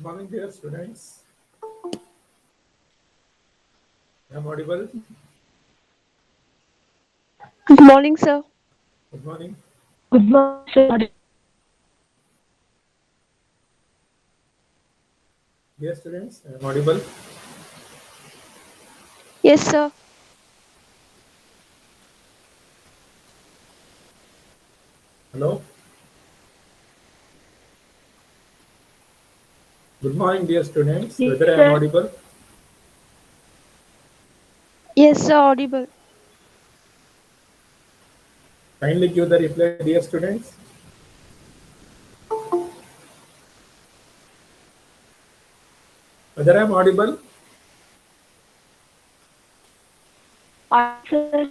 morning, dear students. Am I audible? Good morning, sir. Good morning. Good morning, sir. Dear students, am I audible? Yes, sir. Hello. Good morning, dear students. Yes, Whether I am sir. audible, Yes, sir. Audible. kindly give the reply, dear students. Whether I am audible, Sir.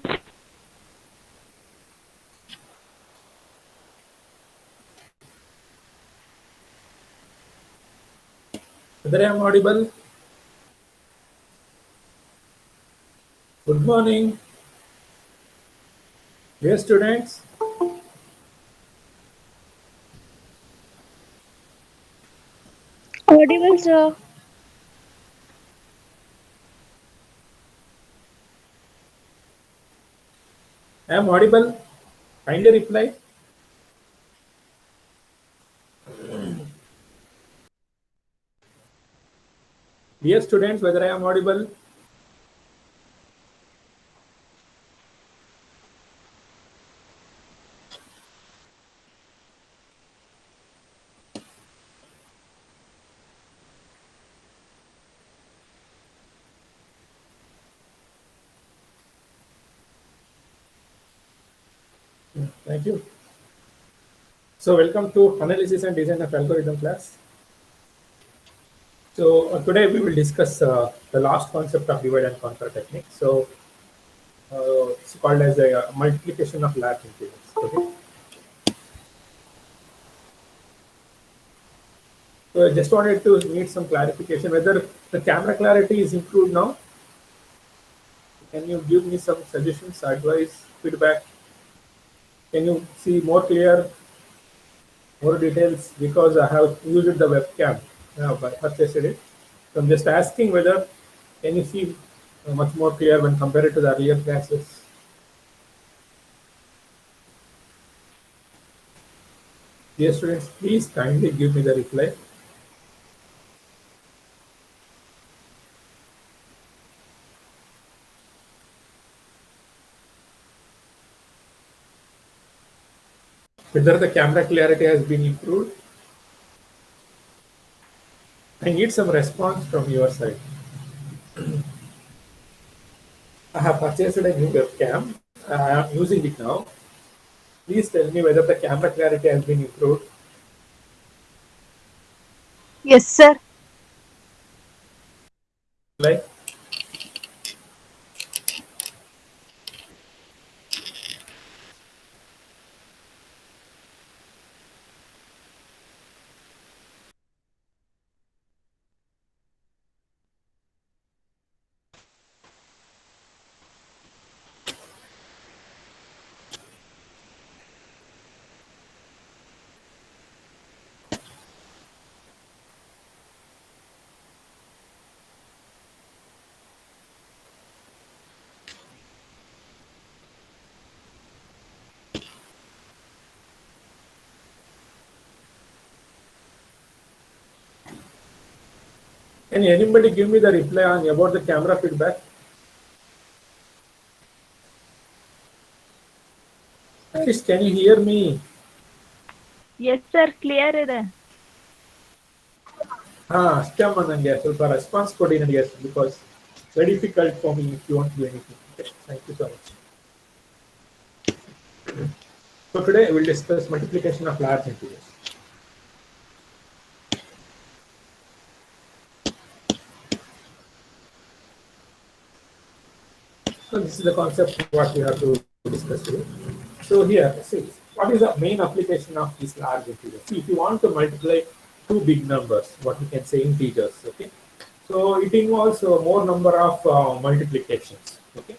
whether I am audible. Good morning, dear students. Audible, sir. I am audible. Kindly reply. Dear students, whether I am audible. Thank you. So, welcome to Analysis and Design of Algorithm class. So, today we will discuss the last concept of divide and conquer technique. So, it's called as a multiplication of large integers. Okay. So I just wanted to need some clarification whether the camera clarity is improved now. Can you give me some suggestions, advice, feedback? Can you see more clear, more details? Because I have used the webcam. I have purchased it. So I'm just asking whether can you see much more clear when compared to the earlier classes? Dear students, please kindly give me the reply. Whether the camera clarity has been improved. I need some response from your side. I have purchased a new webcam. I am using it now. Please tell me whether the camera clarity has been improved. Yes, sir. Like, can anybody give me the reply on about the camera feedback? At least can you hear me? Yes, sir. Clear ಇದೆ. ಅಷ್ಟೇ ನನಗೆ ಸ್ವಲ್ಪ response ಕೊಡಿ ನನಗೆ because very difficult for me if you want to do anything. Okay, thank you so much. So today we will discuss multiplication of large integers. So this is the concept what we have to discuss today. So here, see, what is the main application of this large integers? See, if you want to multiply two big numbers, what we can say integers, okay? So it involves more number of multiplications, okay?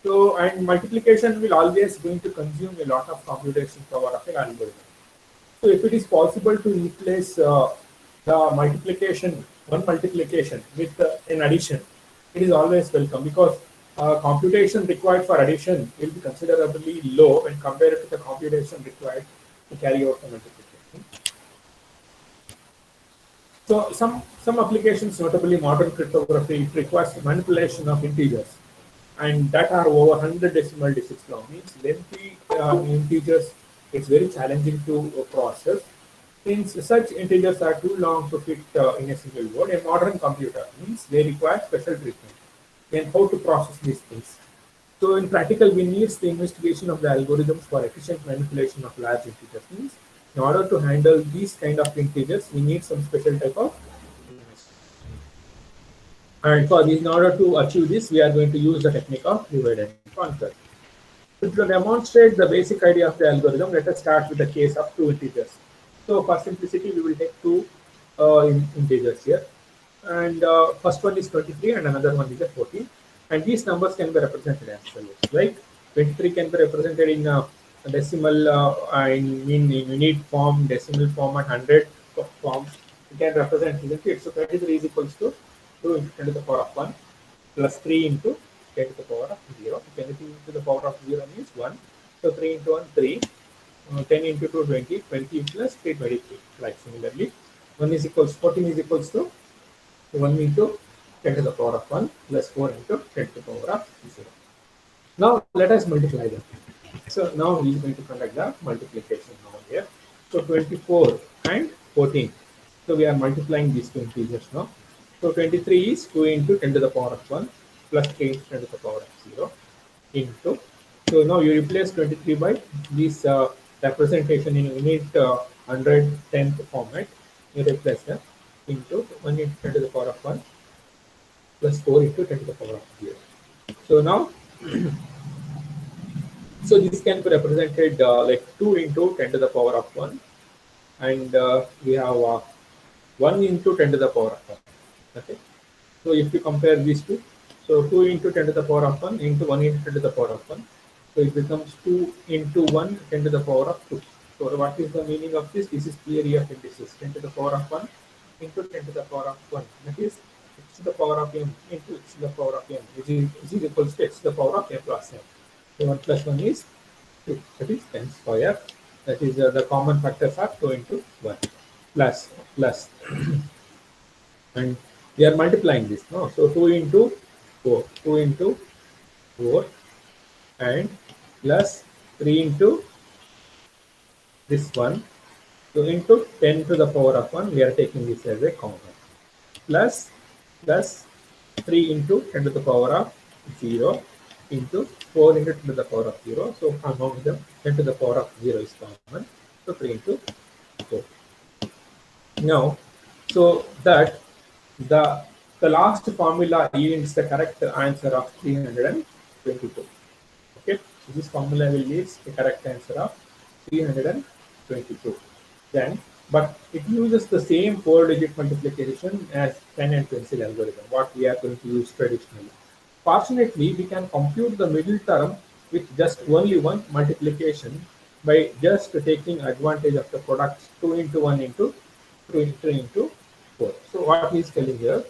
So and multiplication will always going to consume a lot of computation power of an algorithm. So if it is possible to replace the multiplication, one multiplication with an addition, it is always welcome because computation required for addition will be considerably low when compared to the computation required to carry out the multiplication. So some applications, notably modern cryptography, it requires manipulation of integers, and that are over 100 decimal digits long. Means lengthy integers, it's very challenging to process. Since such integers are too long to fit in a single word, a modern computer means they require special treatment and how to process these things. So in practical, we need the investigation of the algorithms for efficient manipulation of large integers. Means in order to handle these kind of integers, we need some special type of. And for this, in order to achieve this, we are going to use the technique of divide and conquer. To demonstrate the basic idea of the algorithm, let us start with the case of two integers. So for simplicity, we will take two integers here. And first one is 23 and another one is a 14. And these numbers can be represented as follows. Like 23 can be represented in a decimal, in unit form, decimal form, and 100 form. It can represent, isn't it? So 23 is equals to 2 into 10 to the power of 1 plus 3 into 10 to the power of 0. 10 to the power of 0 means 1. So 3 into 1, 3. 10 into 2, 20. 20 plus 3, 23. Like similarly, 1 is equals 14 is equals to 1 into 10 to the power of 1 plus 4 into 10 to the power of 0. Now let us multiply them. So now we are going to conduct the multiplication now here. So 24 and 14. So we are multiplying these two integers now. So 23 is 2 into 10 to the power of 1 plus 3 into 10 to the power of 0 into. So now you replace 23 by this representation in unit 100 10th format. You replace them into 1 into 10 to the power of 1 plus 4 into 10 to the power of 0. So now, so this can be represented like 2 into 10 to the power of 1, and we have 1 into 10 to the power of 1. Okay. So if you compare these two, so 2 into 10 to the power of 1 into 1 into 10 to the power of 1. So it becomes 2 into 1 10 to the power of 2. So what is the meaning of this? This is theory of indices. 10 to the power of 1 into 10 to the power of 1. That is x to the power of m into x to the power of m, which is equals to x to the power of m plus m. So 1 plus 1 is 2. That is n square. That is the common factors are 2 into 1 plus and we are multiplying this. No? So 2 into 4, 2 into 4 and plus 3 into this one. So into 10 to the power of 1, we are taking this as a common. Plus 3 into 10 to the power of 0 into 4 into 10 to the power of 0. So among them 10 to the power of 0 is common. So 3 into 4. Now, so that the last formula yields the correct answer of 322. Okay, so this formula will yield the correct answer of 322. Then, but it uses the same 4-digit multiplication as pen and pencil algorithm, what we are going to use traditionally. Fortunately, we can compute the middle term with just only one multiplication by just taking advantage of the products 2 into 1 into 3 into 4. So what he is telling here,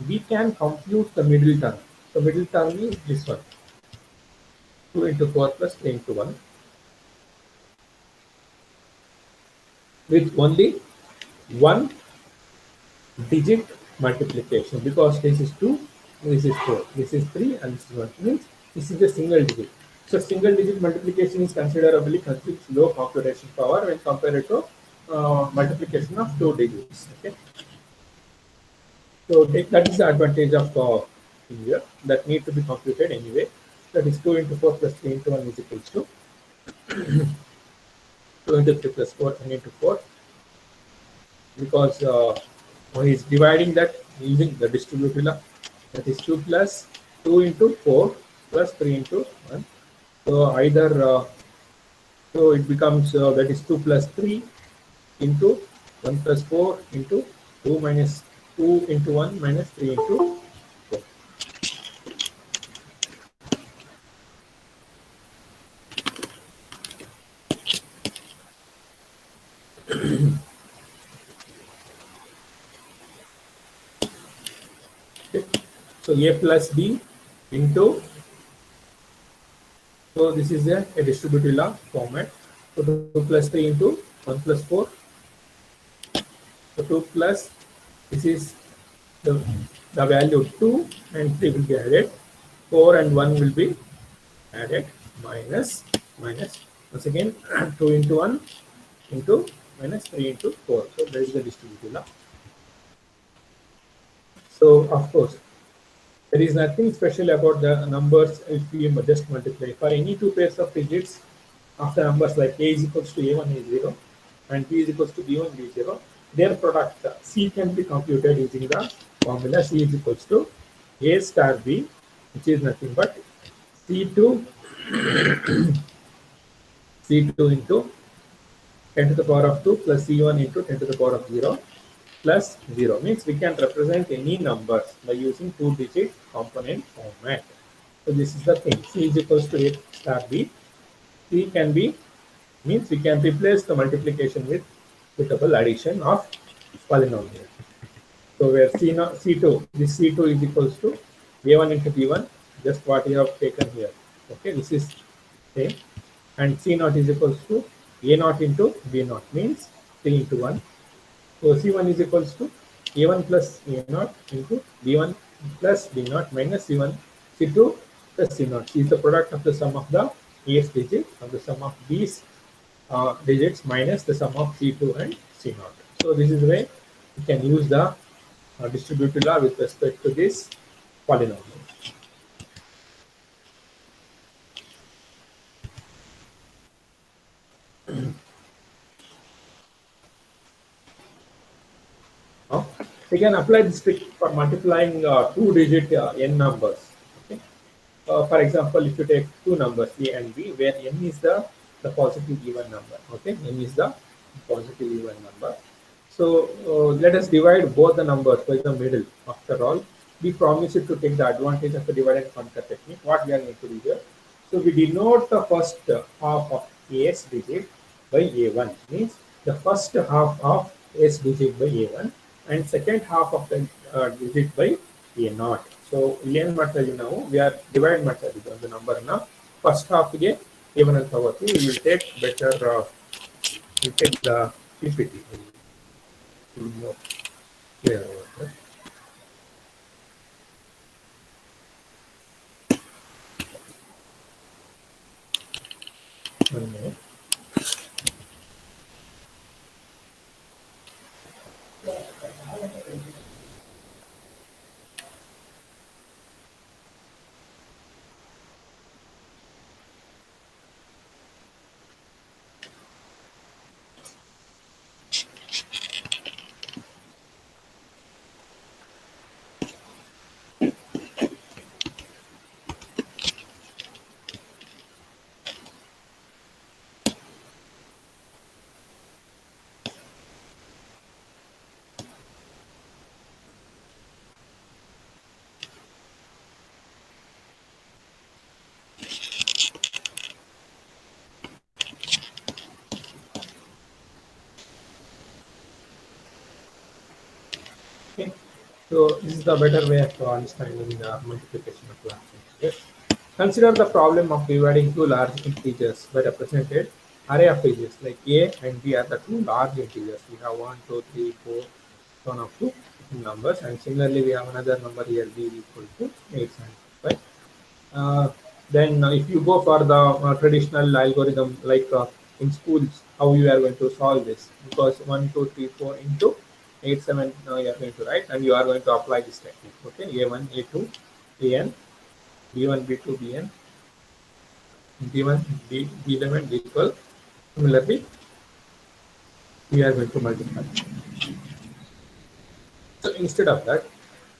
we can compute the middle term. The middle term is this one, 2 into 4 plus 3 into 1 with only one digit multiplication, because this is 2, this is 4, this is 3 and this is 1, means this is a single digit. So single digit multiplication is considerably consumes low computation power when compared to multiplication of 2 digits. Okay. So that is the advantage of here that need to be computed anyway. That is 2 into 4 plus 3 into 1 is equals to 2 into 3 plus 4 and into 4, because one is dividing that using the distributive law. That is 2 plus 2 into 4 plus 3 into 1. So either so it becomes that is 2 plus 3 into 1 plus 4 into 2 minus 2 into 1 minus 3 into 4. So A plus B into, so this is a distributive law format. So 2 plus 3 into 1 plus 4. So 2 plus, this is the value 2 and 3 will be added. 4 and 1 will be added, minus, once again 2 into 1 into minus 3 into 4. So that is the distributive law. So of course, there is nothing special about the numbers if we just multiply. For any two pairs of digits of the numbers like A is equals to A1, A0 and B is equals to B1, B0, their product C can be computed using the formula C is equals to A star B, which is nothing but C2 into 10 to the power of 2 plus C1 into 10 to the power of 0 plus 0, means we can represent any numbers by using two-digit component format. So this is the thing. C is equals to A star B. C can be, means we can replace the multiplication with suitable addition of polynomial. So where C2, this C2 is equals to A1 into B1, just what you have taken here. Okay, this is same. And C0 is equals to A0 into B0, means 3 into 1. So C1 is equals to A1 plus A0 into B1 plus B0 minus C1, C2 plus C0. C is the product of the sum of the A's digit of the sum of these digits minus the sum of C2 and C0. So this is the way we can use the distributive law with respect to this polynomial. We can apply this trick for multiplying two-digit n numbers. Okay? For example, if you take two numbers A and B, where n is the positive even number. Okay, n is the positive even number. So let us divide both the numbers by the middle. After all, we promised to take the advantage of the divide and conquer technique. What we are going to do here? So we denote the first half of A's digit by A1, means the first half of A's digit by A1 and second half of the digit by A0. So ಏನು ಮಾಡ್ತಾ ಇದೀವಿ ನಾವು, we are divide ಮಾಡ್ತಾ ಇದೀವಿ ಒಂದು number ನ first half ಗೆ A1 ಅಂತ ತಗೋತೀವಿ. We will take better we take the PPT. More clear over there. One minute. Okay, so this is the better way of understanding the multiplication of large integers. Consider the problem of dividing two large integers by represented array of digits like A and B are the two large integers. We have 1, 2, 3, 4, so on up to numbers, and similarly we have another number here B equal to 8, 7, 5. Then if you go for the traditional algorithm like in schools, how you are going to solve this, because 1, 2, 3, 4 into 8, 7 you are going to write and you are going to apply this technique. Okay, A1, A2, An, B1, B2, Bn, B1, B11, B12. Similarly, we are going to multiply. So instead of that,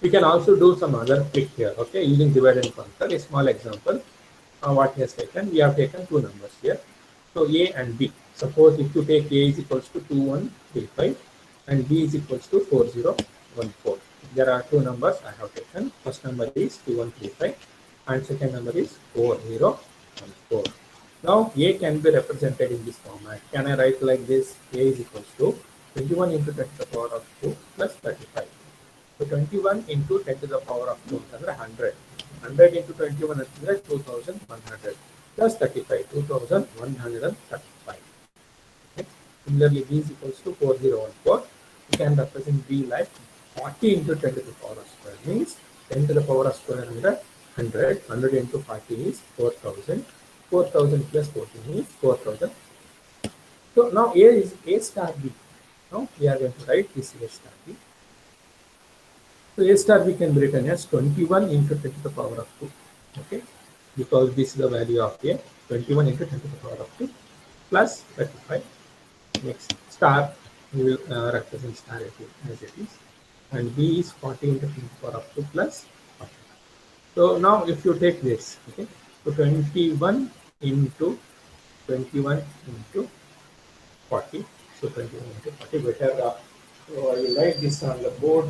we can also do some other trick here. Okay, using divide and conquer. A small example. What he has taken, we have taken two numbers here. So A and B. Suppose if you take A is equals to 2135 and B is equals to 4014. There are two numbers I have taken. First number is 2135 and second number is 4014. Now A can be represented in this format. Can I write like this? A is equals to 21 into 10 to the power of 2 plus 35. So 21 into 10 to the power of 2 ಅಂದ್ರೆ 100. 100 into 21 ಅಂತಂದ್ರೆ 2100 plus 35, 2135. Okay. Similarly, b is equals to 4014. You can represent b like 40 into 10 to the power of square means 10 to the power of square under 100. 100 into 40 is 4000. 4000 plus 14 is 4000. So now A is A star B. Now we are going to write this A star B. So A star B can be written as 21 into 10 to the power of 2. Okay, because this is the value of A. 21 into 10 to the power of 2 plus 35. Next star we will represent star as it is, and B is 40 into 10 to the power of 2 plus 40. So now if you take this, okay, so 21 into 40, so 21 into 40, better so I will write this on the board.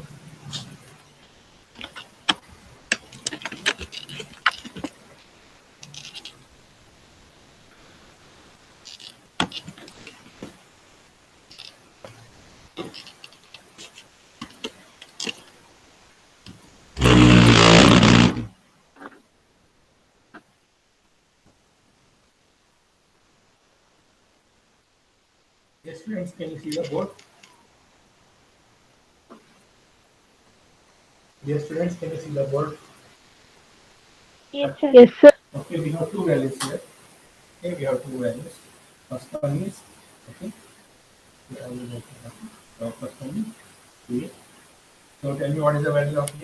Yes, friends, can you see the board? Yes, students, can you see the board? Yes, sir. Yes, sir. Okay, we have two values here. Okay, we have two values. First one is, okay, so first one is A. So tell me what is the value of A?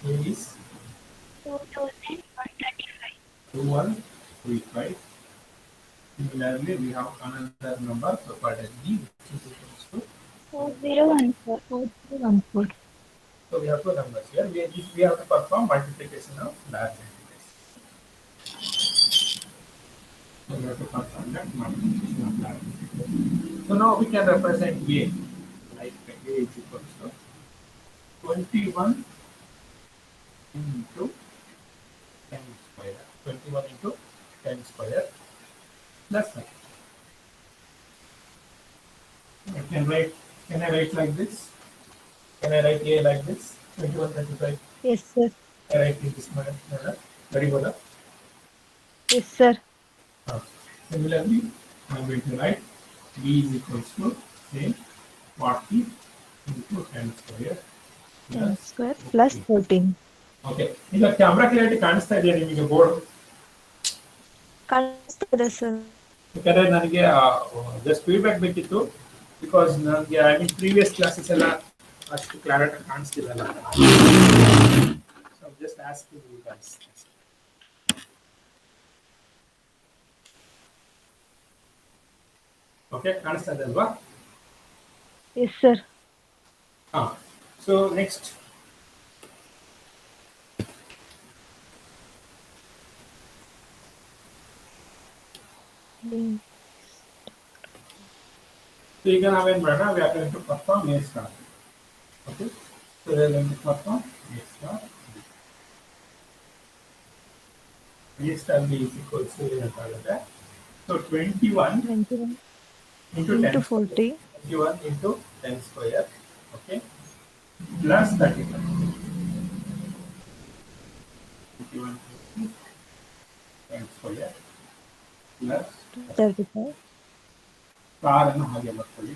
A is 2135. Similarly, we have another number, so called as B, which is equals to 4014. so we have two numbers here. We have to perform multiplication of large entities. So we have to perform that multiplication of large entities. So now we can represent A like A is equals to 21 into 10 square. 21 into 10 square plus 9. Can I write like this? Can I write A like this? 2135. Yes, sir. I write in this manner. Very good. Yes, sir. Similarly, I am going to write B is equals to say 40 into 10 square 10 square plus 14. Okay. ಈಗ camera clarity ಕಾಣಿಸ್ತಾ ಇದೆಯಾ ನಿಮಗೆ board? ಕಾಣಿಸ್ತಿದೆ sir. ಯಾಕಂದ್ರೆ ನನಗೆ just feedback ಬೇಕಿತ್ತು because ನನಗೆ I mean previous classes ಎಲ್ಲ ಅಷ್ಟು ಕ್ಲಾರಿಟಿ ಕಾಣಿಸ್ತಿಲ್ಲ. So just asking you guys. Okay, ಕಾಣಿಸ್ತಾ ಇದೆ ಅಲ್ವಾ? Yes sir. ಸೊ ನೆಕ್ಸ್ಟ್ ಈಗ ನಾವೇನ್ ಮಾಡೋಣ? we are going to perform A star. Okay, so we are going to perform A star. A star B is equals to ಏನಂತಾಗುತ್ತೆ? So 21 into 10 40. 21 into 10 square, okay, plus 35. 21 into 10 square plus 35. Star ಅನ್ನು ಹಾಗೆ ಬರ್ಕೊಳ್ಳಿ.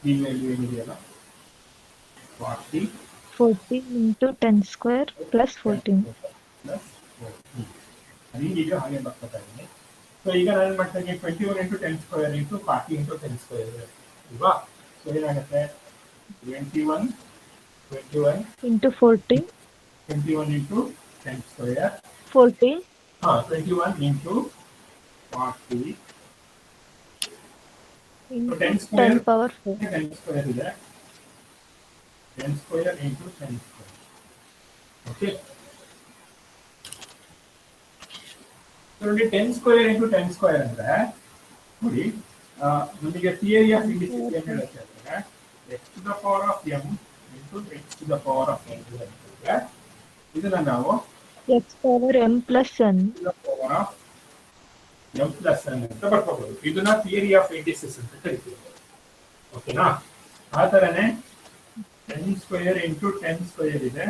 ಈ value ಏನಿದೆಯಲ್ಲ 40 into 10 square plus 14. ಹೀಗೆ ಹಾಗೆ ಬರ್ಕೊತಾ ಇದ್ದೀನಿ. So ಈಗ ನಾನು ಮಾಡ್ತೀನಿ 21 into 10 square into 40 into 10 square ಅಲ್ವಾ? ಸೊ ಏನಾಗುತ್ತೆ? 21 into 40. 21 into 10 square 40. 21 into 40 into 10 square 10 power 4. 10 square ಇದೆ. 10 square into 10 square. Okay. So 10 square into 10 square ಅಂದ್ರೆ ನೋಡಿ ನಮಗೆ ಥಿಯರಿ ಆಫ್ ಇಂಡಿಸಸ್ ಏನು ಹೇಳುತ್ತೆ ಅಂದ್ರೆ x to the power of m into x to the power of n ಅಂತಂದ್ರೆ ಇದನ್ನ ನಾವು x power m plus n to the power of M plus N ಅಂತ ಬರ್ಕೋಬಹುದು. ಇದನ್ನ ಥಿಯರಿ ಆಫ್ ಇಂಡಿಸಸ್ ಅಂತ ಕರಿತೀವಿ. ಓಕೆನಾ? ಆ ಥರನೇ 10 ಸ್ಕ್ವೇರ್ ಇಂಟು 10 ಸ್ಕ್ವೇರ್ ಇದೆ.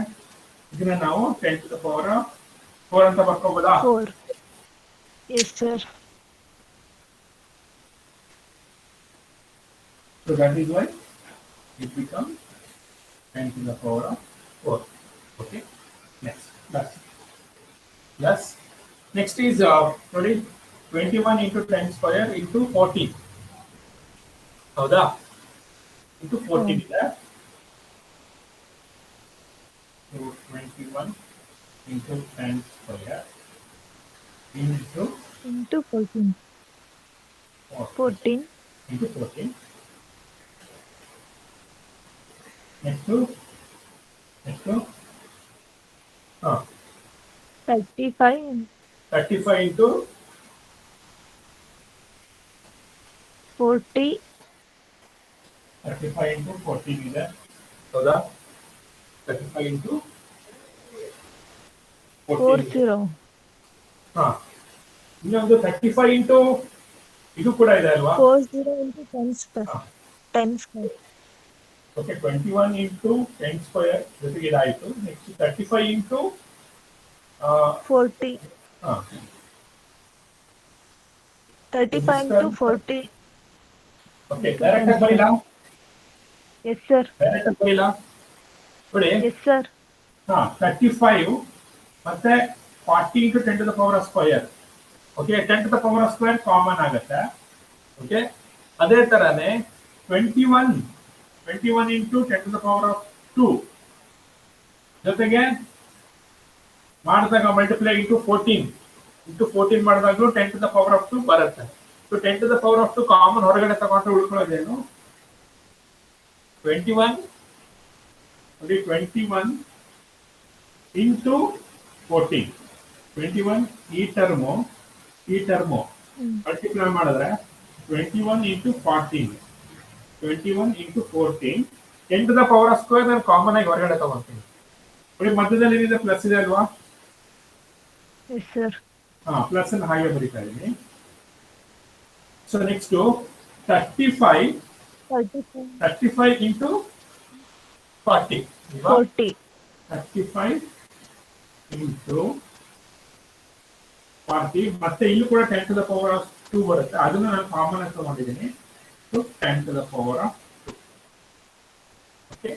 ಇದನ್ನ ನಾವು 10⁴ ಅಂತ ಬರ್ಕೋಬೋದಾ? 4. Yes, sir. So that is why it becomes 10⁴. Okay. Next. Plus. Next is 21 into 10 square into 14. ಹೌದಾ? into 14 ಇದೆ. 21 into 10 square into 14. 14. into 14. Next to 35. 35 into 40. 35 into 14 ಇದೆ. ಹೌದಾ? 35 into 14. 40. ಇನ್ನೊಂದು 35 into ಇದು ಕೂಡ ಇದೆ ಅಲ್ವಾ? 40 into 10 square. 10 square. Okay, 21 into 10 square ಜೊತೆಗೆ ಇದಾಯಿತು. Next 35 into 40. 35 into 40. Okay, direct ಆಗಿ ಬರೀಲಾ? Yes, sir. ಡೈರೆಕ್ಟ್ ಆಗಿ ಬರೀಲಾ? ನೋಡಿ. Yes, sir. 35 ಮತ್ತೆ 40 into 10⁻² square. Okay, 10⁻² square common ಆಗುತ್ತೆ. ಓಕೆ, ಅದೇ ತರನೇ 21 into 10⁻² ಜೊತೆಗೆ ಮಾಡಿದಾಗ ಮಲ್ಟಿಪ್ಲೈ ಇಂಟು 14 ಮಾಡಿದಾಗಲೂ 10⁻² ಬರುತ್ತೆ. ಸೊ 10⁻² ಕಾಮನ್ ಹೊರಗಡೆ ತಗೊಂಡ್ರೆ ಉಳ್ಕೊಳ್ಳೋದೇನು? 21 into 14. 21 ಈ ಟರ್ಮು ಮಲ್ಟಿಪ್ಲೈ ಮಾಡಿದ್ರೆ 21 into 14. 21 into 14. 10⁻² ನಾನು ಕಾಮನ್ ಆಗಿ ಹೊರಗಡೆ ತಗೊಂತೀನಿ. ನೋಡಿ, ಮಧ್ಯದಲ್ಲಿ ಏನಿದೆ? ಪ್ಲಸ್ ಇದೆ ಅಲ್ವಾ? Yes, sir. ಪ್ಲಸ್ ಅನ್ನು ಹಾಗೆ ಬರೀತಾ ಇದ್ದೀನಿ. So next 35 into 40. 35 into 40. ಮತ್ತೆ ಇಲ್ಲೂ ಕೂಡ 10⁻² ಬರುತ್ತೆ. ಅದನ್ನು ನಾನು ಕಾಮನ್ ಆಗಿ ತಗೊಂಡಿದ್ದೀನಿ. 10⁻². ಓಕೆ,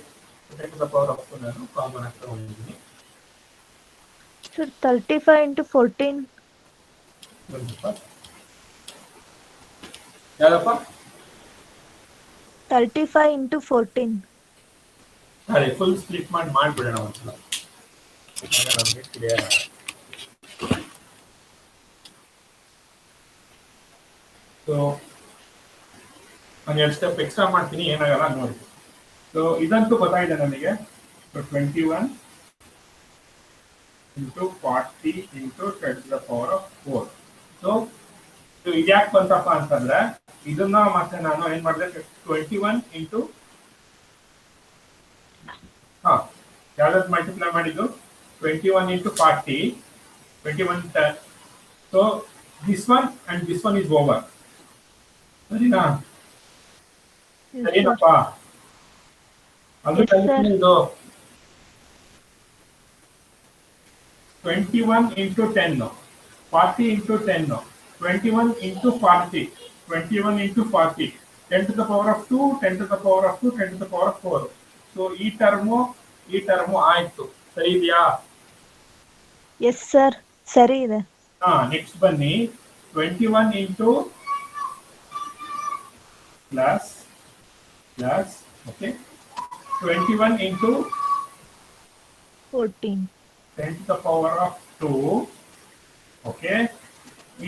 10⁻² ನಾನು ಕಾಮನ್ ಆಗಿ ತಗೊಂಡಿದ್ದೀನಿ. Sir, 35 into 14. ಯಾವ್ದಪ್ಪ? 35 into 14. ಸರಿ, ಫುಲ್ ಸ್ಪ್ಲಿಟ್ ಮಾಡಿಬಿಡೋಣ ಒಂದ್ಸಲ. ನಮಗೆ ಕ್ಲಿಯರ್. ಸೊ ನಾನು 2 ಸ್ಟೆಪ್ ಎಕ್ಸ್ಟ್ರಾ ಮಾಡ್ತೀನಿ, ಏನಾಗಲ್ಲ ನೋಡಿ. ಸೊ ಇದಂತೂ ಗೊತ್ತಾಗಿದೆ ನನಗೆ. 21 into 40 into 10⁻⁴. ಸೊ ಇದ್ಯಾಕೆ ಬಂತಪ್ಪ ಅಂತಂದ್ರೆ ಇದನ್ನ ಮತ್ತೆ ನಾನು ಏನ್ ಮಾಡಿದೆ? 21 into ಯಾವ್ದಾದ್ರು ಮಲ್ಟಿಪ್ಲೈ ಮಾಡಿದ್ದು 21 into 40. 21 10. So this one and this one is over. ಸರಿನಾ? ಸರಿನಪ್ಪ? ಅದು ಇದು 21 into 10, 40 into 10, 21 into 40, 21 into 40, 10⁻², 10⁻², 10⁻⁴. So ಈ ಟರ್ಮು ಆಯ್ತು. ಸರಿ ಇದೆಯಾ? Yes, sir. ಸರಿ ಇದೆ. ನೆಕ್ಸ್ಟ್ ಬನ್ನಿ. 21 into plus, okay, 21 into 14. 10⁻², okay,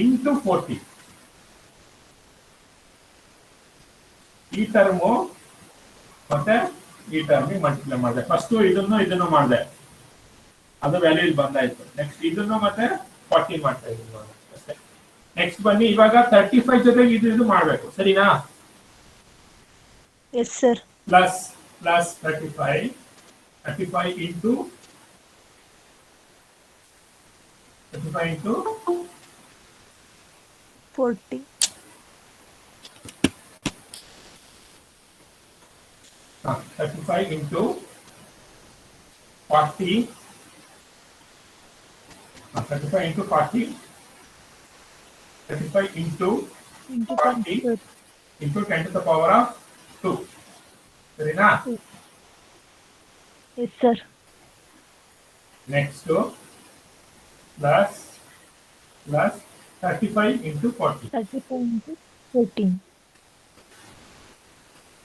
into 40. ಈ ಟರ್ಮು ಮತ್ತೆ ಈ ಟರ್ಮ್ ಮಲ್ಟಿಪ್ಲೈ ಮಾಡಿದೆ. ಫಸ್ಟ್ ಇದನ್ನು ಮಾಡಿದೆ, ಅದು ವ್ಯಾಲ್ಯೂ ಇಲ್ಲಿ ಬಂದಾಯ್ತು. ನೆಕ್ಸ್ಟ್ ಇದನ್ನು ಮತ್ತೆ 40 ಮಾಡ್ತಾ ಇದ್ದೀನಿ ಅಷ್ಟೇ. ನೆಕ್ಸ್ಟ್ ಬನ್ನಿ, ಇವಾಗ 35 ಜೊತೆಗೆ ಇದು ಮಾಡಬೇಕು. ಸರಿನಾ? Yes, sir. plus 35 into 35 into 40. हाँ, 35 into 40. 35 into 40. 35 into Into 10 40 square. into 10 to the power of 2. ಸರಿನಾ? 2. Yes, sir. Next plus 35 into 40. 35 into 14.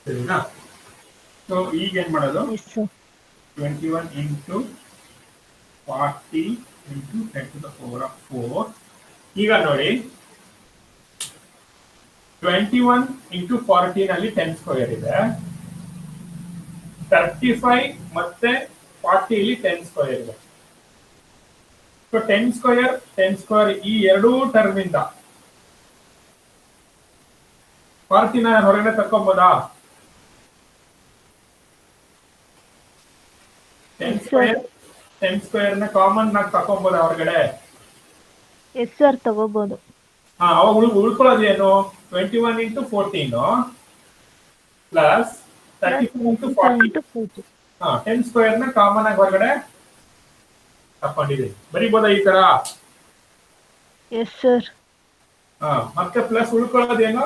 ಸರಿನಾ? ಸೊ ಈಗ ಏನ್ ಮಾಡೋದು? Yes, sir. 21 into 40 into 10 to the power of 4. ಈಗ ನೋಡಿ 21 into 40 ನಲ್ಲಿ 10 square ಇದೆ, 35 ಮತ್ತೆ 40 ಇಲ್ಲಿ 10 ಸ್ಕ್ವೇರ್ ಇದೆ. ಸೊ 10 ಸ್ಕ್ವೇರ್ ಈ ಎರಡೂ ಟರ್ಮ್ ಇಂದ 40 ನ ಹೊರಗಡೆ ತಕ್ಕೊಂಬೋದಾ? 10 ಸ್ಕ್ವೇರ್ ನ ಕಾಮನ್ ಆಗಿ ತಕೊಂಬೋದಾ ಹೊರಗಡೆ? ಎಸ್ ಸರ್, ತಗೋಬಹುದು. ಅವಾಗ ಉಳ್ಕೊಳ್ಳೋದೇನು? 21 into 14 ಪ್ಲಸ್ 35 into 40. 10 ಸ್ಕ್ವೇರ್ ನ ಕಾಮನ್ ಆಗಿ ಹೊರಗಡೆ ತಕೊಂಡಿದ್ದೀವಿ. ಬರೀಬೋದಾ ಈ ತರ? Yes sir. ಮತ್ತೆ ಪ್ಲಸ್ ಉಳ್ಕೊಳ್ಳೋದೇನು?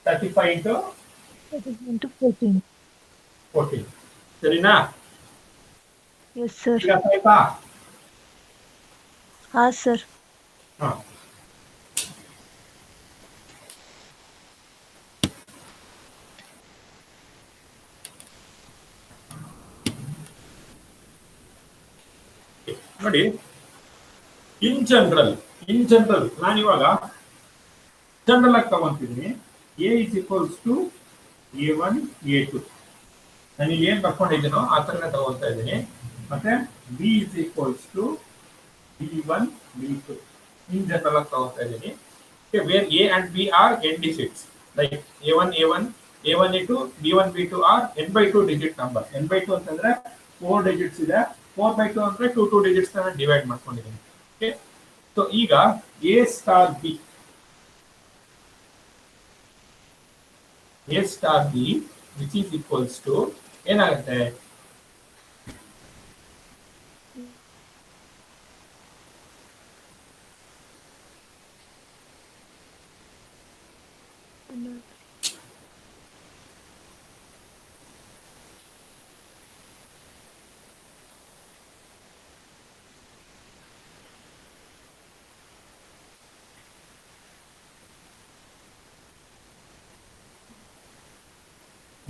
35 into 14. ಸರಿನಾ? S sir. ಈಗ ಆಯ್ತಾ? ಹಾ ಸರ್. ನೋಡಿ, ಇನ್ ಜನರಲ್ ನಾನು ಇವಾಗ ಜನರಲ್ ಆಗಿ ತಗೊಂತಿದ್ದೀನಿ. A is equals to A1 A2. ನಾನು ಇಲ್ಲಿ ಏನ್ ಬರ್ಕೊಂಡಿದ್ದೀನೋ ಆ ಥರನೇ ತಗೊಳ್ತಾ ಇದ್ದೀನಿ. ಮತ್ತೆ B is equals to B1 B2 in general ಆಗಿ ತಗೊಳ್ತಾ ಇದ್ದೀನಿ. Where A and B are n digits, like A1 A1 A1 A2 B1 B2 are n/2 digit number. n/2 ಅಂತಂದ್ರೆ 4 ಡಿಜಿಟ್ಸ್ ಇದೆ, 4/2 ಅಂದ್ರೆ 2 ಡಿಜಿಟ್ಸ್ ನಾನು ಡಿವೈಡ್ ಮಾಡ್ಕೊಂಡಿದ್ದೀನಿ. ಓಕೆ, ಸೊ ಈಗ A star B which is equals to ಏನಾಗುತ್ತೆ?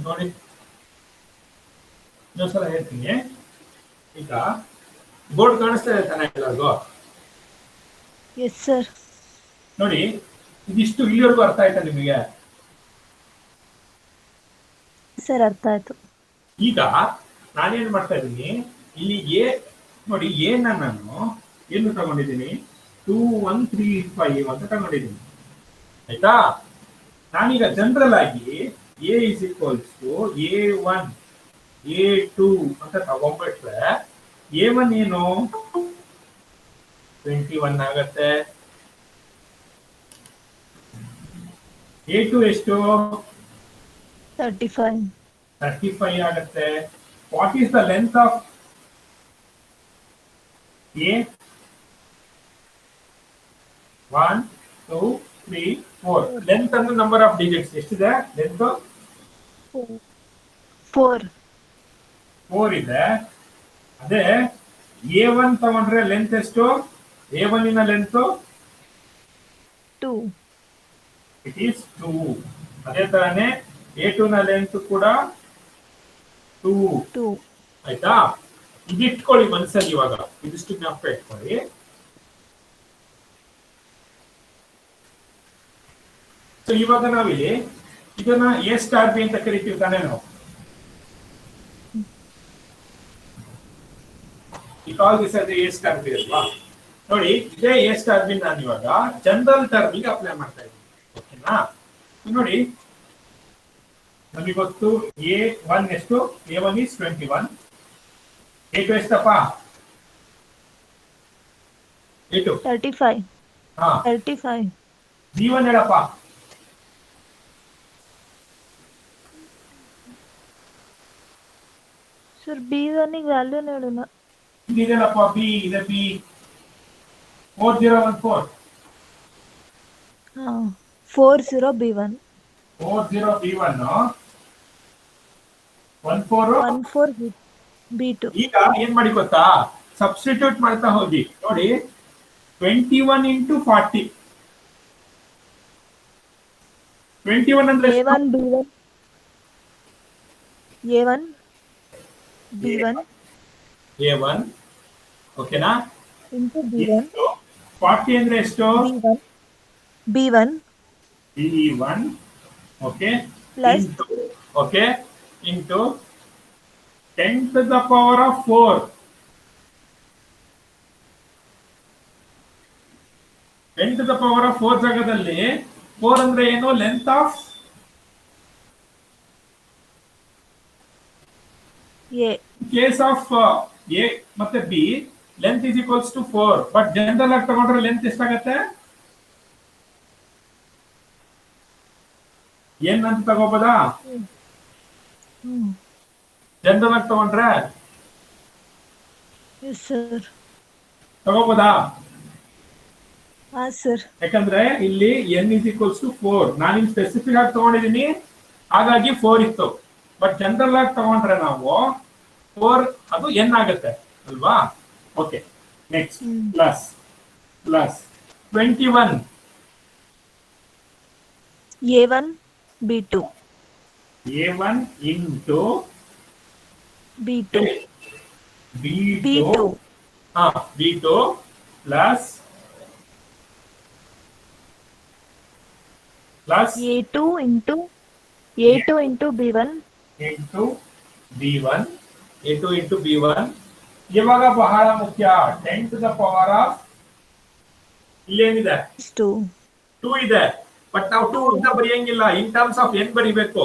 ನೋಡಿ, ಇನ್ನೊಂದ್ಸಲ ಹೇಳ್ತೀನಿ. ಈಗ ಬೋರ್ಡ್ ಕಾಣಿಸ್ತಾ ಇದೆ ತಾನೇ ಎಲ್ಲರಿಗೂ? Yes sir. ನೋಡಿ, ಇದಿಷ್ಟು ಇಲ್ಲಿವರೆಗೂ ಅರ್ಥ ಆಯ್ತಾ ನಿಮಗೆ? ಸರ್, ಅರ್ಥ ಆಯ್ತು. ಈಗ ನಾನೇನ್ ಮಾಡ್ತಾ ಇದ್ದೀನಿ, ಇಲ್ಲಿ ಎ ನೋಡಿ, ಎ ನಾನು ಏನು ತಗೊಂಡಿದ್ದೀನಿ? 2135 ಅಂತ ತಗೊಂಡಿದ್ದೀನಿ. ಆಯ್ತಾ? ನಾನೀಗ ಜನರಲ್ ಆಗಿ A is equals to A1 A2 ಅಂತ ತಗೊಂಡ್ಬಿಟ್ರೆ A1 ಏನು 21 ಆಗತ್ತೆ, A2 ಎಷ್ಟು? 35 ಆಗತ್ತೆ. What is the length of A? 1 2 3 4. Length ಅಂದ್ರೆ ನಂಬರ್ ಆಫ್ ಡಿಜಿಟ್ಸ್ ಎಷ್ಟಿದೆ? ಲೆಂತ್ 4 ಇದೆ. ಅದೇ A1 ತಗೊಂಡ್ರೆ ಲೆಂತ್ ಎಷ್ಟು? A1 ಇನ ಲೆಂತ್ 2. It is 2. ಅದೇ ತರನೇ A2 ನ ಲೆಂತ್ ಕೂಡ 2. ಆಯ್ತಾ? ಇದಿಟ್ಕೊಳ್ಳಿ ಮನಸ್ಸಲ್ಲಿ. ಇವಾಗ ಇದಿಷ್ಟು ಜ್ಞಾಪಕ ಇಟ್ಕೊಳ್ಳಿ. ಸೊ ಇವಾಗ ನಾವಿಲ್ಲಿ ಇದನ್ನ ಎ ಸ್ಟಾರ್ ಬಿ ಅಂತ ಕರಿತೀವಿ ತಾನೇ ನಾವು? ಈ call this as A star B ಅಲ್ವಾ? ನೋಡಿ, ಇದೇ ಎ ಸ್ಟಾರ್ ಬಿ ನಾನು ಇವಾಗ ಜನರಲ್ ಟರ್ಮಿಗೆ ಅಪ್ಲೈ ಮಾಡ್ತಾ ಇದ್ದೀನಿ. ಓಕೆನಾ? ನೋಡಿ, ನಮಗೆ ಗೊತ್ತು A1 ಎಷ್ಟು? A1 is 21. A2 ಎಷ್ಟಪ್ಪ? A2 35. 35. B1 ಹೇಳಪ್ಪ. ಸರ್ B1 ಗೆ ವ್ಯಾಲ್ಯೂ ಹೇಳಿಲ್ಲ. ಇದೆಲ್ಲಪ್ಪ ಬಿ ಇದೆ ಬಿ 4014. 40 B1. 40 B1 14. 14 B2. ಈಗ ಏನ್ ಮಾಡಿ ಗೊತ್ತಾ, ಸಬ್ಸ್ಟಿಟ್ಯೂಟ್ ಮಾಡ್ತಾ ಹೋಗಿ ನೋಡಿ. 21 into 40. 21 ಅಂದ್ರೆ A1 B1. A1 B1 A1 ಓಕೆನಾ into B1. 40 ಅಂದ್ರೆ ಎಷ್ಟು? B1 B1 okay plus okay into 10 to the power of 4. 10 to the power of 4 ಜಾಗದಲ್ಲಿ 4 ಅಂದ್ರೆ ಏನು? Length of A. Case of A ಮತ್ತೆ B length is equals to 4. But general ಆಗಿ ತಗೊಂಡ್ರೆ length ಎಷ್ಟಾಗತ್ತೆ? ಏನ್ ಅಂತ ತಗೋಬೋದಾ? ಜನರಲ್ ಆಗಿ ತಗೊಂಡ್ರೆ Yes sir. ತಗೋಬೋದಾ? ಸರ್. ಯಾಕಂದ್ರೆ ಇಲ್ಲಿ n ಇಸ್ ಈಕ್ವಲ್ಸ್ ಟು 4. ನಾನು ಇಲ್ಲಿ ಸ್ಪೆಸಿಫಿಕ್ ಆಗಿ ತಗೊಂಡಿದ್ದೀನಿ, ಹಾಗಾಗಿ 4 ಇತ್ತು. ಬಟ್ ಜನರಲ್ ಆಗಿ ತಗೊಂಡ್ರೆ ನಾವು 4 ಅದು n ಆಗುತ್ತೆ ಅಲ್ವಾ? Okay next plus 21 A1 B2. A1 into B2 B2 B2 plus A2 into B1 into B1 A2 into B1. ಇವಾಗ ಬಹಳ ಮುಖ್ಯ, 10 to the power of ಇಲ್ಲೇನಿದೆ 2 ಇದೆ. ಬಟ್ ನಾವು 2 ಅಂತ ಬರೆಯಂಗಿಲ್ಲ, ಇನ್ ಟರ್ಮ್ಸ್ ಆಫ್ n ಬರಿಬೇಕು.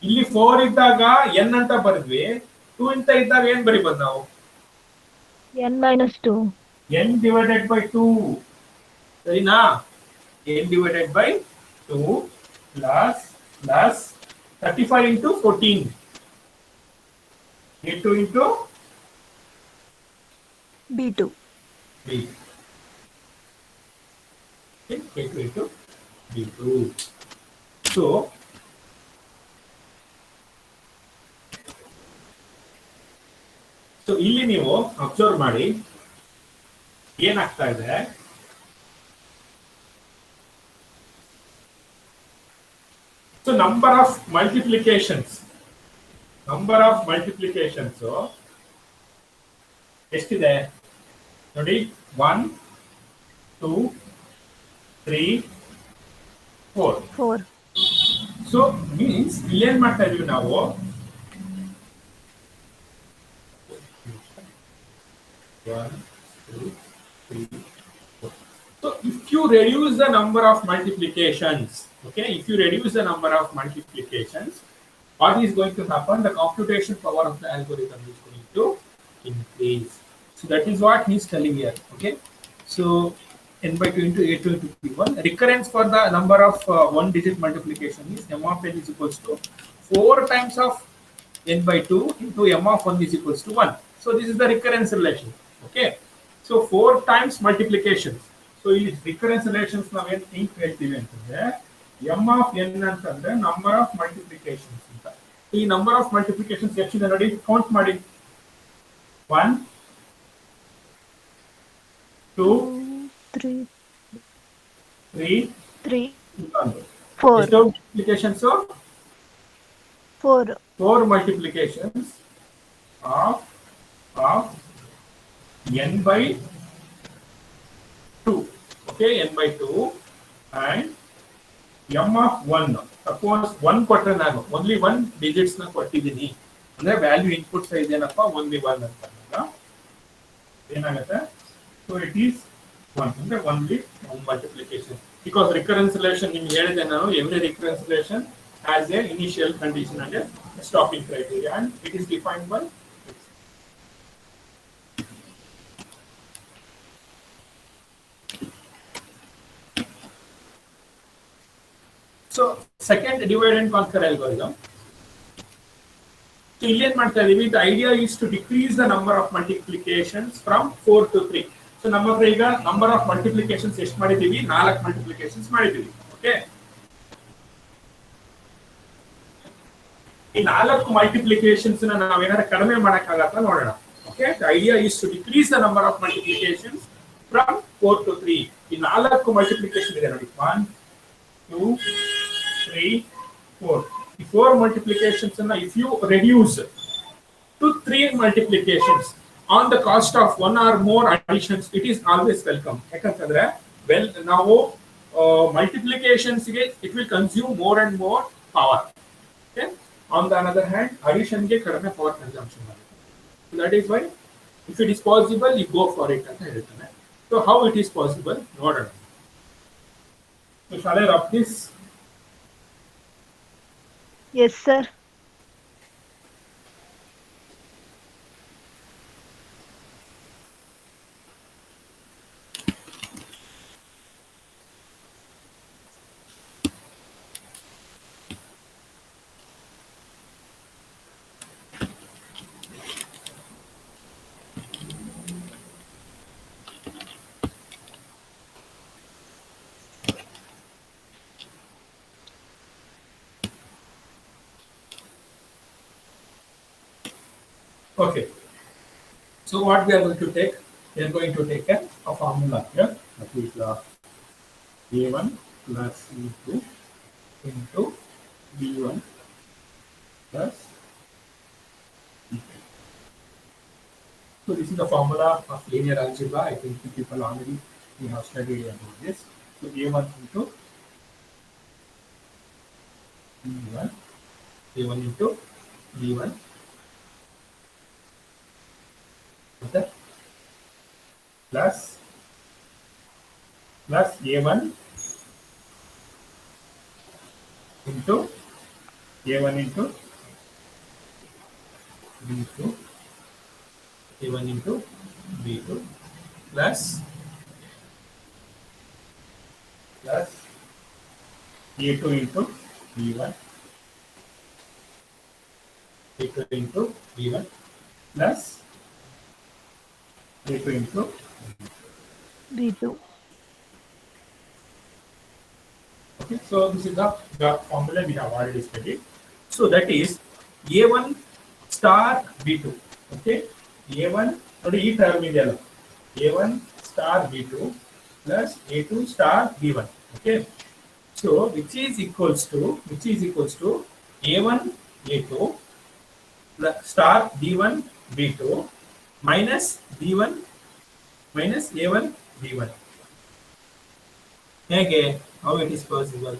ಇಲ್ಲಿ 4 ಇದ್ದಾಗ n ಅಂತ ಬರೆದ್ವಿ, 2 ಅಂತ ಇದ್ದಾಗ ಏನ್ ಬರಿಬೋದು ನಾವು? n-2. n divided by 2 ಸರಿನಾ? n divided by 2 plus 35 into 14. A2 into B2. B. A2 into B2. So ಇಲ್ಲಿ ನೀವು ಅಬ್ಸರ್ವ್ ಮಾಡಿ ಏನಾಗ್ತಾ ಇದೆ. ಸೊ ನಂಬರ್ ಆಫ್ ಮಲ್ಟಿಪ್ಲಿಕೇಶನ್ಸ್ ಎಷ್ಟಿದೆ ನೋಡಿ? 1 2 3 4. ಸೊ ಮೀನ್ಸ್ ಇಲ್ಲೇನ್ ಮಾಡ್ತಾ ಇದೀವಿ ನಾವು? So if you reduce the number of multiplications, okay, what is going to happen? The computation power of the algorithm is going to increase. So that is what he is telling here. Okay, so n by 2 into A2 into P1. Recurrence for the number of one digit multiplication is m of n is equals to 4 times of n by 2 into m of 1 is equals to 1. So this is the recurrence relation. Okay, so 4 times multiplications. So in recurrence relations ನಾವು ಏನು think ಹೇಳ್ತೀವಿ ಅಂತಂದ್ರೆ m of n ಅಂತಂದ್ರೆ number of multiplications ಅಂತ. ಈ number of multiplications ಎಷ್ಟಿದೆ ನೋಡಿ, count ಮಾಡಿ. 1 2 3 4 multiplications of 4 multiplications of n by 2. Okay, n by 2 and m of 1. Suppose 1 ಕೊಟ್ಟರೆ ನಾನು only 1 digits ನ ಕೊಟ್ಟಿದ್ದೀನಿ ಅಂದ್ರೆ ವ್ಯಾಲ್ಯೂ ಇನ್ಪುಟ್ ಸೈಜ್ ಏನಪ್ಪ? only 1 ಅಂತ ಏನಾಗುತ್ತೆ? ಸೊ ಇಟ್ ಈಸ್ 1 ಅಂದ್ರೆ only 1 multiplication. Because recurrence relation ನಿಮ್ಗೆ ಹೇಳಿದೆ ನಾನು, every recurrence relation has a initial condition and a stopping criteria, and it is defined by so second divide and conquer algorithm. So ಇಲ್ಲಿ ಏನ್ ಮಾಡ್ತಾ ಇದೀವಿ, the idea is to decrease the number of multiplications from 4 to 3. So ನಮ್ಮ ಹತ್ರ ಈಗ number of multiplications ಎಷ್ಟು ಮಾಡಿದೀವಿ, 4 multiplications ಮಾಡಿದೀವಿ. ಓಕೆ, ಈ 4 ಮಲ್ಟಿಪ್ಲಿಕೇಶನ್ಸ್ ನಾವೇನಾದ್ರೂ ಕಡಿಮೆ ಮಾಡಕ್ಕಾಗತ್ತಾ ನೋಡೋಣ. Okay, the idea is to decrease the number of multiplications from 4 to 3. ಈ 4 ಮಲ್ಟಿಪ್ಲಿಕೇಶನ್ ಇದೆ ನೋಡಿ, 1 2 3 4. The 4 multiplications, if you reduce to 3 multiplications on the cost of 1 or more additions, it is always welcome. ಯಾಕಂತಂದ್ರೆ well ನಾವು multiplications ಗೆ it will consume more and more power. Okay, on the other hand addition ಗೆ ಕಡಿಮೆ power consumption ಆಗುತ್ತೆ. So that is why if it is possible you go for it ಅಂತ ಹೇಳ್ತಾನೆ. So how it is possible ನೋಡೋಣ. So shall I rub this? Yes, sir. Okay, so what we are going to take? We are going to take a formula here, that is A1 plus E2 into B1 plus E2. So this is the formula of linear algebra. I think you people already we have studied about this. So A1 into B1, A1 into B1. Okay. Plus A1 into A1 into B2, A1 into B2 plus A2 into B1, A2 into B1 plus A2 into B2. Okay, so this is the formula we have already studied. So that is A1 star B2. Okay, A1 ನೋಡಿ ಈ term ಇದೆಯಲ್ಲ, A1 star B2 plus A2 star B1. Okay, so which is equals to A1 A2 plus star B1 B2 minus B1 minus A1 B1. ಹೇಗೆ? How it is possible?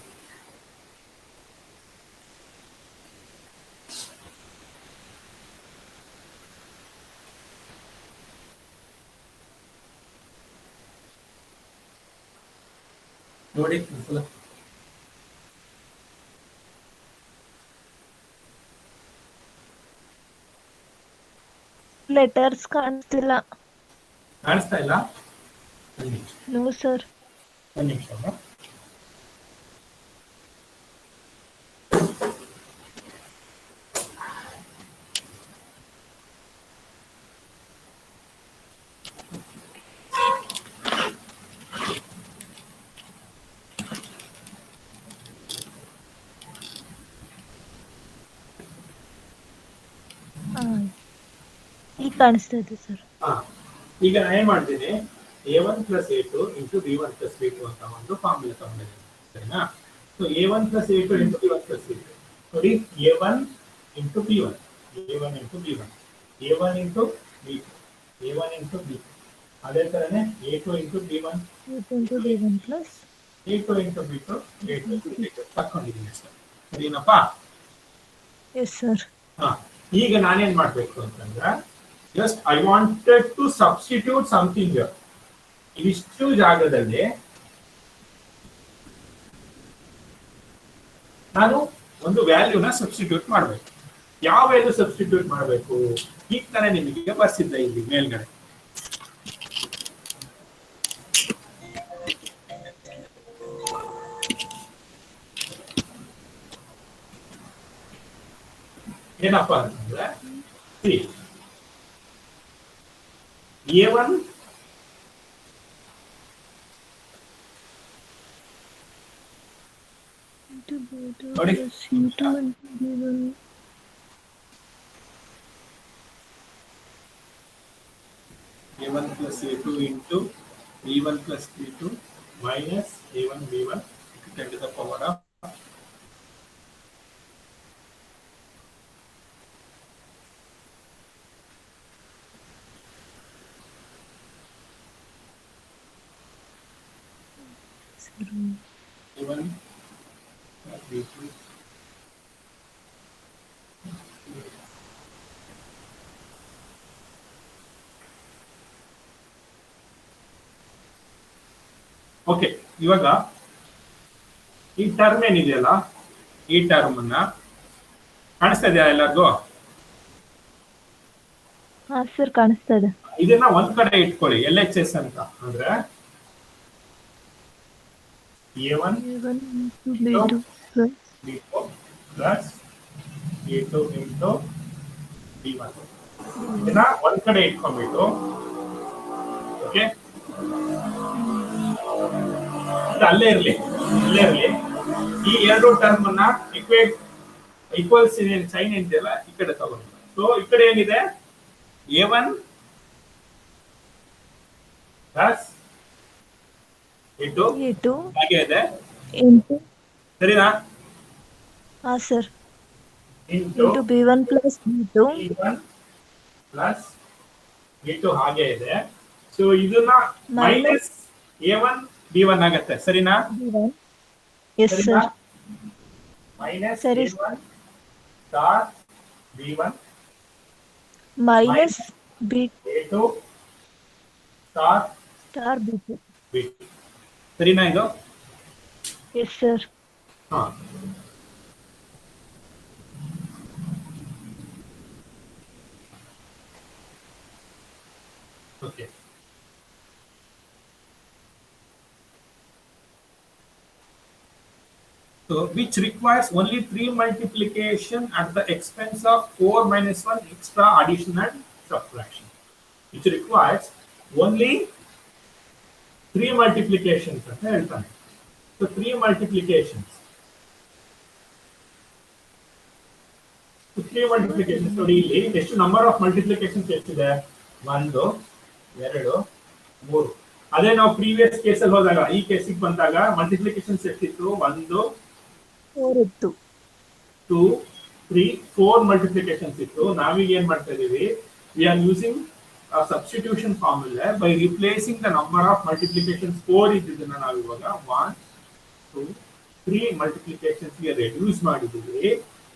ನೋಡಿ ಒಂದ್ಸಲ. Letters ಕಾಣಿಸ್ತಿಲ್ಲ. ಕಾಣಿಸ್ತಾ ಇಲ್ಲ? No sir. ಒಂದು ನಿಮಿಷ. ಈಗ ಕಾಣಿಸ್ತಾ ಇದೆ ಸರ್. ಈಗ ನಾನು ಏನ್ ಮಾಡ್ತೀನಿ, A1 plus A2 into B1 plus B2 ಅಂತ ಒಂದು ಫಾರ್ಮುಲಾ ತಗೊಂಡಿದ್ದೀನಿ, ಸರಿನಾ? So A1 plus A2 into B1 plus B2 ನೋಡಿ, A1 into B1, A1 into B1, A1 into B2, A1 into B2, ಅದೇ ತರನೇ A2 into B1, A2 into B1 plus A2 into B2, A2 into B2 ತಕೊಂಡಿದ್ದೀನಿ sir, ಸರಿನಪ್ಪ? Yes sir. ಈಗ ನಾನೇನ್ ಮಾಡ್ಬೇಕು ಅಂತಂದ್ರೆ, just I wanted to substitute something. ಇಷ್ಟು ಜಾಗದಲ್ಲಿ ನಾನು ಒಂದು ವ್ಯಾಲ್ಯೂನ ಸಬ್ಸ್ಟಿಟ್ಯೂಟ್ ಮಾಡಬೇಕು. ಯಾವ ವ್ಯಾಲ್ಯೂ ಸಬ್ಸ್ಟಿಟ್ಯೂಟ್ ಮಾಡಬೇಕು? ಈಗ ತಾನೇ ನಿಮಗೆ ಬರ್ಸಿದ್ದ ಇಲ್ಲಿ ಮೇಲ್ಗಡೆ. ಏನಪ್ಪಾ ಅಂತಂದ್ರೆ A1 into B2 ನೋಡಿ plus C2 into B1. A1 plus A2 into B1 plus B2 minus A1 B1 to 10 to the power of A1 plus B2. Okay, ಇವಾಗ ಈ ಟರ್ಮ್ ಏನಿದೆಯಲ್ಲ, ಈ ಟರ್ಮ್ ಅನ್ನ ಕಾಣಿಸ್ತಾ ಇದೆಯಾ ಎಲ್ಲರಿಗೂ? ಹಾ ಸರ್, ಕಾಣಿಸ್ತಾ ಇದೆ. ಇದನ್ನ ಒಂದ್ ಕಡೆ ಇಟ್ಕೊಳ್ಳಿ, LHS ಅಂತ ಅಂದ್ರೆ A1 into B2 plus B4 plus A2 into B1. ಇದನ್ನ ಒಂದ್ ಕಡೆ ಇಟ್ಕೊಂಡ್ಬಿಟ್ಟು, ಓಕೆ, ಅಲ್ಲೇ ಇರ್ಲಿ. ಈ ಎರಡು ಟರ್ಮ್ ಅನ್ನ ಈಕ್ವಲ್ಸ್ ಸೈನ್ ಇದೆಯಲ್ಲ ಈ ಕಡೆ ತಗೊಂಡು, ಸೊ ಈ ಕಡೆ ಏನಿದೆ A1 ಪ್ಲಸ್ A2 ಹಾಗೆ ಇದೆ, ಸರಿನಾ? ಹಾ sir, into B1 plus B2 plus B2 ಹಾಗೆ ಇದೆ. ಸೊ ಇದನ್ನ ಮೈನಸ್ A1 B1 ಆಗತ್ತೆ, ಸರಿನಾ? ಎಸ್ ಸರ್, ಮೈನಸ್ ಸರಿ. A1 star B1 minus A2 star B2. B2, ಸರಿನಾ ಇದು? Yes sir. ಹಾ, okay. So, which requires only 3 multiplication at the expense of 4 minus 1 extra addition and subtraction. Which requires only 3 multiplications. So, 3 multiplications. So, 3 multiplications. So, ಎಷ್ಟು number of multiplications ಎಷ್ಟಿದೆ? 1, 2, 3. ಅದೇ ನಾವು previous ಕೇಸಲ್ಲಿ ಹೋದಾಗ, ಈ ಕೇಸಿಗೆ ಬಂದಾಗ ಮಲ್ಟಿಪ್ಲಿಕೇಶನ್ಸ್ ಎಷ್ಟಿತ್ತು? 1, 4 ಇತ್ತು, 2, 3, 4 ಮಲ್ಟಿಪ್ಲಿಕೇಶನ್ಸ್ ಇತ್ತು. ನಾವೀಗ ಏನ್ ಮಾಡ್ತಾ ಇದೀವಿ? We are using substitution formula by replacing the number of multiplications. 4 ಇದ್ದನ್ನ ನಾವು ಇವಾಗ 1, 2, 3 ಮಲ್ಟಿಪ್ಲಿಕೇಶನ್ಸ್ ಗೆ ರೆಡ್ಯೂಸ್ ಮಾಡಿದೀವಿ.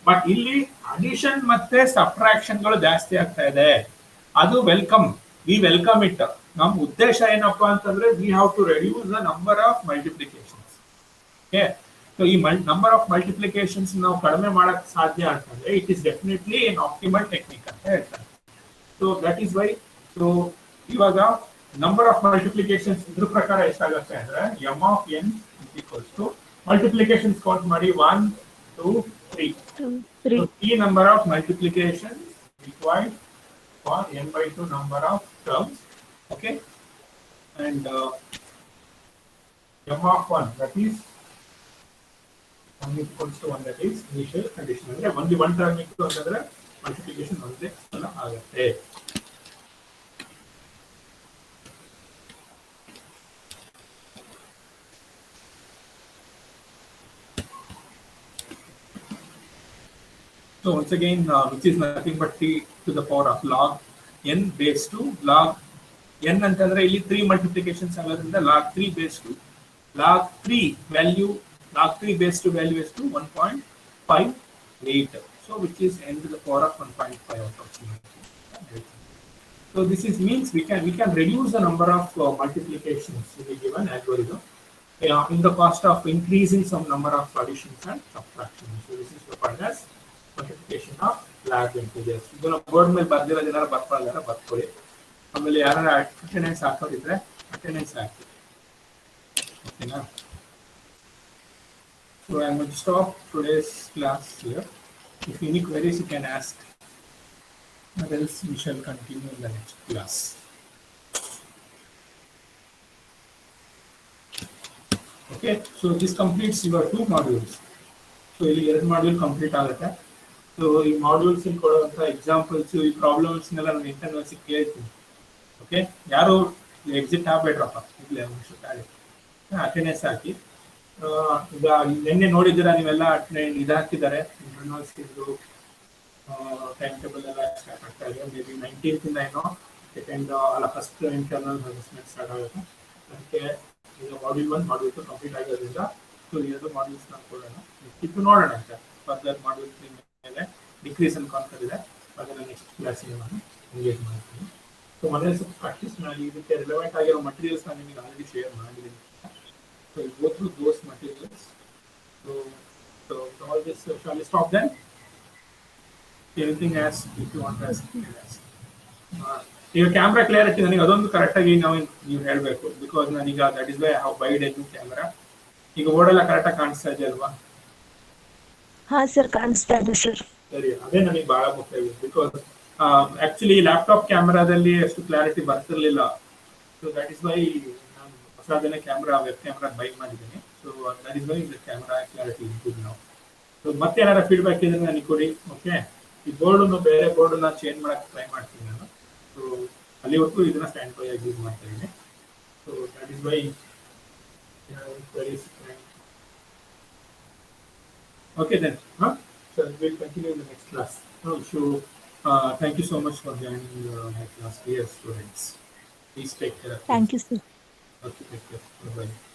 ಬಟ್ ಇಲ್ಲಿ ಅಡಿಷನ್ ಮತ್ತೆ ಸಬ್ಟ್ರಾಕ್ಷನ್ ಗಳು ಜಾಸ್ತಿ ಆಗ್ತಾ ಇದೆ. ಅದು ವೆಲ್ಕಮ್, ವಿ ವೆಲ್ಕಮ್ ಇಟ್. ನಮ್ಮ ಉದ್ದೇಶ ಏನಪ್ಪಾ ಅಂತಂದ್ರೆ we have to reduce the number of multiplications. Okay, so ಈ ನಂಬರ್ ಆಫ್ ಮಲ್ಟಿಪ್ಲಿಕೇಶನ್ಸ್ ನಾವು ಕಡಿಮೆ ಮಾಡಕ್ ಸಾಧ್ಯ ಅಂತಂದ್ರೆ it is definitely an optimal technique ಅಂತ ಹೇಳ್ತಾರೆ. So that is why. So ಇವಾಗ ನಂಬರ್ ಆಫ್ ಮಲ್ಟಿಪ್ಲಿಕೇಶನ್ಸ್ ಇದ್ರ ಪ್ರಕಾರ ಎಷ್ಟಾಗುತ್ತೆ ಅಂದ್ರೆ m of n equals to multiplications count ಮಾಡಿ 1, 2, 3. So, 3 number of multiplications required for n by 2 number of terms. Okay, and m of 1, that is 1 equals to 1, that is initial condition. ಅಂದ್ರೆ only one term ಇತ್ತು ಅಂತಂದ್ರೆ multiplication ಒಂದೇ ಸಲ ಆಗುತ್ತೆ. So once again, which is nothing but t to the power of log n base 2 log n ಅಂತಂದ್ರೆ ಇಲ್ಲಿ 3 multiplications ಆಗೋದ್ರಿಂದ log 3 base 2 log 3 value log 3 base 2 value is to 1.58. So which is n to the power of 1.5 approximately. So this is means we can reduce the number of multiplications in a given algorithm in the cost of increasing some number of additions and subtractions. So this is defined as multiplication of large integers. ಇದನ್ನ board ಮೇಲೆ ಬರ್ದಿರೋದು ಏನಾರು ಬರ್ಕೊಳ್ಳೋದಾರ ಬರ್ಕೊಳ್ಳಿ. ಆಮೇಲೆ ಯಾರು attendance ಹಾಕೋದಿದ್ರೆ attendance ಹಾಕಿ. ಓಕೆನಾ? So I am going to stop today's class here. If any queries, you can ask. Or else we shall continue in the next class. Okay, so this completes your 2 modules. So ಇಲ್ಲಿ 2 module complete ಆಗುತ್ತೆ. So ಈ modules ಕೊಡುವಂಥ examples ಈ problems ನಾನು internals ಕೇಳ್ತೀನಿ. Okay, ಯಾರು exit ಆಗಬೇಡ್ರಪ್ಪ, ಇಲ್ಲ attendance ಹಾಕಿ. ಈಗ ನಿನ್ನೆ ನೋಡಿದ್ದೀರಾ ನೀವೆಲ್ಲ ಇದು ಹಾಕಿದ್ದಾರೆ, ಇಂಟರ್ನಲ್ಸ್ ಇದು ಟೈಮ್ ಟೇಬಲ್ ಎಲ್ಲ ಸ್ಟಾರ್ಟ್ ಆಗ್ತಾ ಇದೆ. ಮೇ ಬಿ 19th ಏನೋ ಸೆಕೆಂಡ್ ಅಲ್ಲ ಫಸ್ಟ್ ಇಂಟರ್ನಲ್ ಅಸೆಸ್ಮೆಂಟ್ ಸ್ಟಾರ್ಟ್ ಆಗುತ್ತೆ. ಅದಕ್ಕೆ ಈಗ ಮಾಡ್ಯೂಲ್ 1 ಮಾಡ್ಯೂಲ್ 2 ಕಂಪ್ಲೀಟ್ ಆಗಿರೋದ್ರಿಂದ ಸೊ 2 ಮಾಡ್ಯೂಲ್ಸ್ ನಾನು ಕೊಡೋಣ, ಇದು ನೋಡೋಣ ಅಂತ. ಫರ್ದರ್ ಮಾಡ್ಯೂಲ್ 3 ಮೇಲೆ ಡಿಕ್ರೀಸ್ ಅಂಡ್ ಕಾನ್ಕರ್ ಇದೆ, ಅದನ್ನು ನೆಕ್ಸ್ಟ್ ಕ್ಲಾಸಿಗೆ ನಾನು ಎಂಗೇಜ್ ಮಾಡ್ತೀನಿ. ಸೊ ಮನೇಲಿ ಸ್ವಲ್ಪ ಪ್ರಾಕ್ಟೀಸ್ ಮಾಡಿ, ಇದಕ್ಕೆ ರಿಲೆವೆಂಟ್ ಆಗಿರೋ ಮಟೀರಿಯಲ್ಸ್ ನಾನು ನಿಮಗೆ ಆಲ್ರೆಡಿ ಶೇರ್ ಮಾಡಿದ್ದೀನಿ. So you go through those materials. So all this shall we stop then? Anything as if you want as ಈಗ ಕ್ಯಾಮ್ರಾ ಕ್ಲಿಯರಿಟಿ ನನಗೆ ಅದೊಂದು ಕರೆಕ್ಟಾಗಿ ನೀವು ಹೇಳಬೇಕು. ಬಿಕಾಸ್ ನಾನೀಗ that is why how bide a new camera. ಈಗ ಓಡೆಲ್ಲ ಕರೆಕ್ಟಾಗಿ ಕಾಣಿಸ್ತಾ ಇದೆ ಅಲ್ವಾ? ಹಾ ಸರ್, ಕಾಣಿಸ್ತಾ ಇದೆ ಸರ್. ಸರಿ, ಅದೇ ನನಗೆ ಬಹಳ ಮುಖ್ಯ ಇದೆ. ಬಿಕಾಸ್ ಆಕ್ಚುಲಿ ಲ್ಯಾಪ್ಟಾಪ್ ಕ್ಯಾಮ್ರಾದಲ್ಲಿ ಅಷ್ಟು ಕ್ಲಾರಿಟಿ ಬರ್ತಿರ್ಲಿಲ್ಲ. ಸೊ ದಟ್ ಇಸ್ ವೈ ನಾನು ಹೊಸದನ್ನೇ ಕ್ಯಾಮ್ರಾ ವೆಬ್ ಕ್ಯಾಮ್ರಾ ಬೈ ಮಾಡಿದ್ದೀನಿ. So that is why the camera clarity improve ನಾವು. ಸೊ ಮತ್ತೆ ಏನಾರ ಫೀಡ್ಬ್ಯಾಕ್ ಇದ್ರೆ ನನಗೆ ಕೊಡಿ. ಓಕೆ, ಈ ಬೋರ್ಡನ್ನು ಬೇರೆ ಬೋರ್ಡನ್ನ ಚೇಂಜ್ ಮಾಡಕ್ಕೆ ಟ್ರೈ ಮಾಡ್ತೀನಿ ನಾನು. ಸೊ ಅಲ್ಲಿವರೆಗೂ ಇದನ್ನ ಸ್ಟ್ಯಾಂಡ್ ಬೈ ಆಗಿ ಯೂಸ್ ಮಾಡ್ತಾ ಇದ್ದೀನಿ. So that is Y okay then so we'll continue in the next class. So thank you so much for joining my class, dear students. Please take care. Thank you sir. Okay, take care. Bye bye.